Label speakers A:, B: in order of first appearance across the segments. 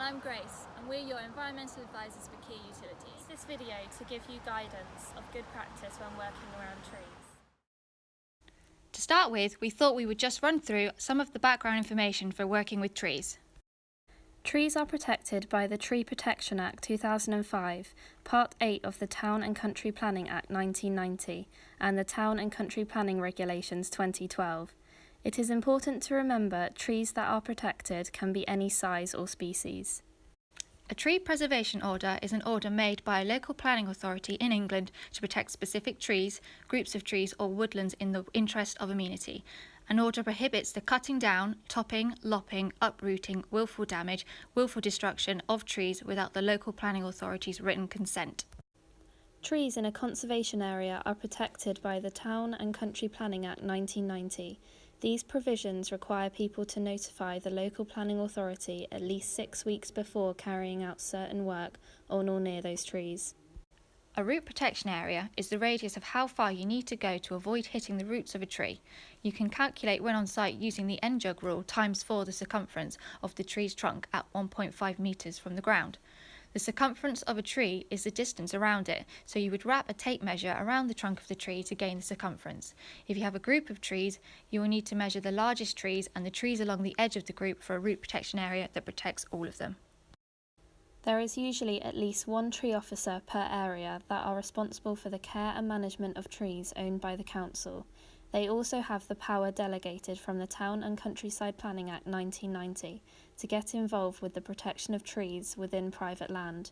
A: I'm Grace, and we're your environmental advisors for Kier Utilities.
B: This video to give you guidance of good practice when working around trees.
C: To start with, we thought we would just run through some of the background information for working with trees.
B: Trees are protected by the Tree Protection Act 2005, Part 8 of the Town and Country Planning Act 1990, and the Town and Country Planning Regulations 2012. It is important to remember trees that are protected can be any size or species.
C: A tree preservation order is an order made by a local planning authority in England to protect specific trees, groups of trees or woodlands in the interest of amenity. An order prohibits the cutting down, topping, lopping, uprooting, willful damage, willful destruction of trees without the local planning authority's written consent.
B: Trees in a conservation area are protected by the Town and Country Planning Act 1990. These provisions require people to notify the local planning authority at least 6 weeks before carrying out certain work on or near those trees.
C: A root protection area is the radius of how far you need to go to avoid hitting the roots of a tree. You can calculate when on site using the N-jug rule times 4 the circumference of the tree's trunk at 1.5 metres from the ground. The circumference of a tree is the distance around it, so you would wrap a tape measure around the trunk of the tree to gain the circumference. If you have a group of trees, you will need to measure the largest trees and the trees along the edge of the group for a root protection area that protects all of them.
B: There is usually at least one tree officer per area that are responsible for the care and management of trees owned by the council. They also have the power delegated from the Town and Countryside Planning Act 1990 to get involved with the protection of trees within private land.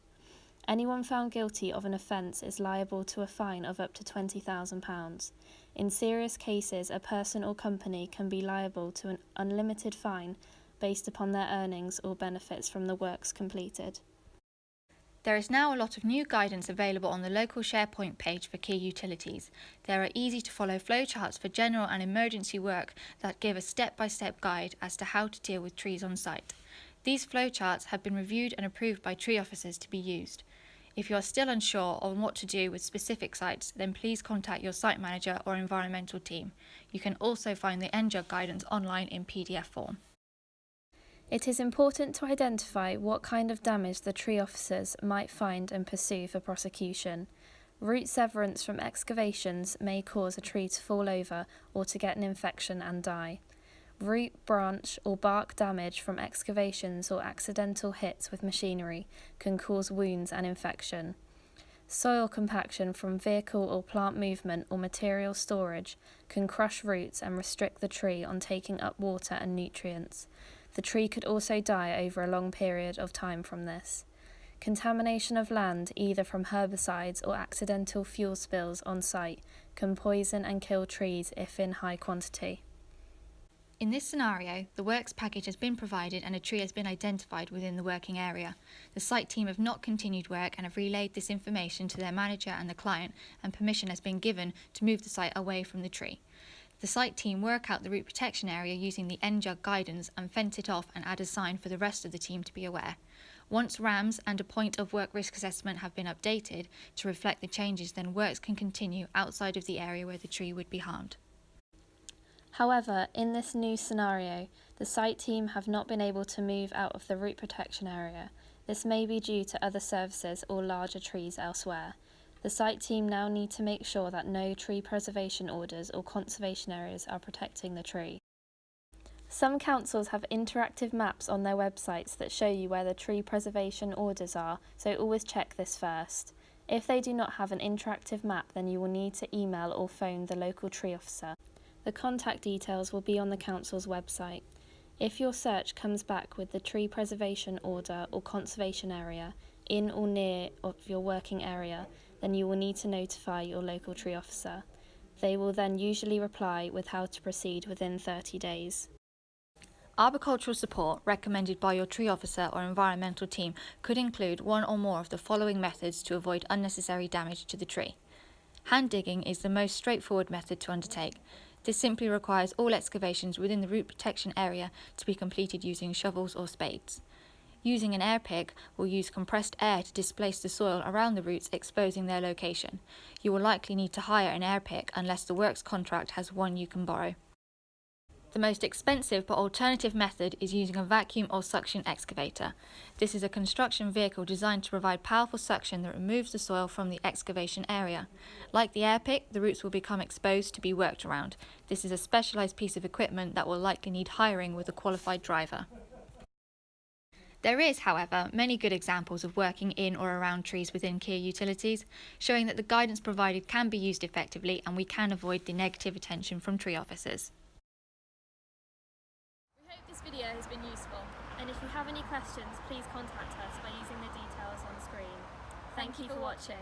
B: Anyone found guilty of an offence is liable to a fine of up to £20,000. In serious cases, a person or company can be liable to an unlimited fine based upon their earnings or benefits from the works completed.
C: There is now a lot of new guidance available on the local SharePoint page for Kier Utilities. There are easy-to-follow flowcharts for general and emergency work that give a step-by-step guide as to how to deal with trees on site. These flowcharts have been reviewed and approved by tree officers to be used. If you are still unsure on what to do with specific sites, then please contact your site manager or environmental team. You can also find the N-jug guidance online in PDF form.
B: It is important to identify what kind of damage the tree officers might find and pursue for prosecution. Root severance from excavations may cause a tree to fall over or to get an infection and die. Root, branch or bark damage from excavations or accidental hits with machinery can cause wounds and infection. Soil compaction from vehicle or plant movement or material storage can crush roots and restrict the tree on taking up water and nutrients. The tree could also die over a long period of time from this. Contamination of land, either from herbicides or accidental fuel spills on site, can poison and kill trees if in high quantity.
C: In this scenario, the works package has been provided and a tree has been identified within the working area. The site team have not continued work and have relayed this information to their manager and the client, and permission has been given to move the site away from the tree. The site team work out the root protection area using the N-jug guidance and fence it off and add a sign for the rest of the team to be aware. Once RAMs and a point of work risk assessment have been updated to reflect the changes, then works can continue outside of the area where the tree would be harmed.
B: However, in this new scenario, the site team have not been able to move out of the root protection area. This may be due to other services or larger trees elsewhere. The site team now need to make sure that no tree preservation orders or conservation areas are protecting the tree. Some councils have interactive maps on their websites that show you where the tree preservation orders are, so always check this first. If they do not have an interactive map, then you will need to email or phone the local tree officer. The contact details will be on the council's website. If your search comes back with the tree preservation order or conservation area in or near of your working area, then you will need to notify your local tree officer. They will then usually reply with how to proceed within 30 days.
C: Arboricultural support recommended by your tree officer or environmental team could include one or more of the following methods to avoid unnecessary damage to the tree. Hand digging is the most straightforward method to undertake. This simply requires all excavations within the root protection area to be completed using shovels or spades. Using an air pick will use compressed air to displace the soil around the roots, exposing their location. You will likely need to hire an air pick unless the works contract has one you can borrow. The most expensive but alternative method is using a vacuum or suction excavator. This is a construction vehicle designed to provide powerful suction that removes the soil from the excavation area. Like the air pick, the roots will become exposed to be worked around. This is a specialised piece of equipment that will likely need hiring with a qualified driver. There is, however, many good examples of working in or around trees within Kier utilities, showing that the guidance provided can be used effectively and we can avoid the negative attention from tree officers.
A: We hope this video has been useful,
B: And if you have any questions, please contact us by using the details on screen. Thank you for watching.